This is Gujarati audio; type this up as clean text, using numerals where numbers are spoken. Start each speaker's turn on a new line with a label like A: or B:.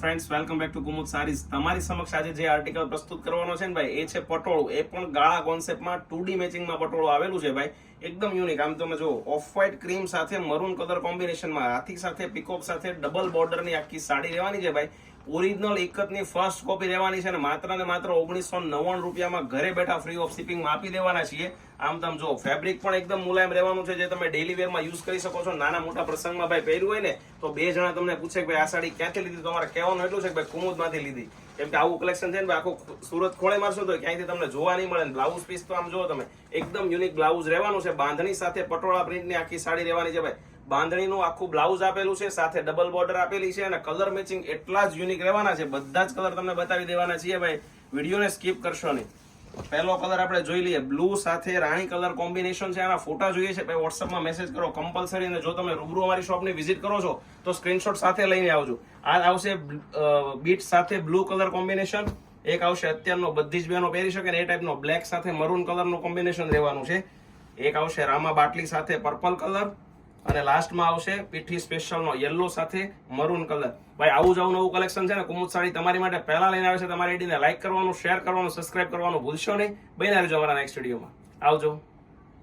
A: Friends welcome back to Kumud Sarees. તમારી સમક્ષ આજે જે આર્ટિકલ પ્રસ્તુત કરવાનો છે ને ભાઈ, એ છે પટોળું. એ પણ ગાળા કોન્સેપ્ટમાં 2D મેચિંગમાં પટોળું આવેલું છે ભાઈ. એકદમ યુનિક. આમ તમે જો ઓફ વ્હાઇટ ક્રીમ સાથે મરૂન કલર કોમ્બિનેશનમાં, હાથી સાથે પીકોક સાથે ડબલ બોર્ડરની આખી સાડી રહેવાની છે ભાઈ. ઓરિજિનલ એકતની ફર્સ્ટ કોપી રહેવાની છે ને માત્ર 1999 રૂપિયામાં ઘરે બેઠા ફ્રી ઓફ શિપિંગમાં આપી દેવાના છીએ. આમ તમે જો ફેબ્રિક પણ એકદમ મુલાયમ રહેવાનું છે, જે તમે ડેલી વેરમાં યુઝ કરી શકો છો. નાના મોટા પ્રસંગમાં ભાઈ પહેર્યું હોય ને તો બે જણા તમને પૂછે કે ભાઈ આ સાડી ક્યાંથી લીધી, તમારે કહેવાનું એટલું છે કે ભાઈ કુમુદમાંથી લીધી. કેમ કે આવું કલેક્શન છે ને ભાઈ, આખું સુરત ખોળે મારશો તો ક્યાંયથી તમને જોવા નહીં મળે. બ્લાઉઝ પીસ તો આમ જો તમે એકદમ યુનિક બ્લાઉઝ રહેવાનું છે. બાંધણી સાથે પટોળા પ્રિન્ટની આખી સાડી રહેવાની છે ભાઈ. બાંધણીનું આખું બ્લાઉઝ આપેલું છે, સાથે ડબલ બોર્ડર આપેલી છે અને કલર મેચિંગ એટલા જ યુનિક રહેવાના છે. બધા જ કલર તમને બતાવી દેવાના છીએ ભાઈ. વિડીયોને સ્કીપ કરશો નહીં. પહેલો કલર આપણે જોઈ લઈએ. બ્લુ સાથે રાણી કલર કોમ્બિનેશન છે. આના ફોટા જોઈએ છે ભાઈ, વોટ્સઅપમાં મેસેજ કરો કમ્પલસરી. અને જો તમે રૂબરૂ અમારી શોપની વિઝિટ કરો છો તો સ્ક્રીનશોટ સાથે લઈને આવજો. આ આવશે બીટ સાથે બ્લુ કલર કોમ્બિનેશન. એક આવશે અત્યારનો બધી જ બહેનો પહેરી શકે ને એ ટાઈપનો બ્લેક સાથે મરૂન કલરનું કોમ્બિનેશન રહેવાનું છે. એક આવશે રામા બાટલી સાથે પર્પલ કલર. અને લાસ્ટમાં આવશે પીઠી સ્પેશિયલનો યલો સાથે મરૂન કલર. ભાઈ આવું જ આવું નવું કલેક્શન છે ને કુમુદ સાડી તમારી માટે પહેલા લઈને આવે છે. તમારી આઈડીને લાઈક કરવાનું, શેર કરવાનું, સબસ્ક્રાઇબ કરવાનું ભૂલશો નહીં. બન્યા રહેજો અમારા નેક્સ્ટ વિડીયોમાં. આવજો.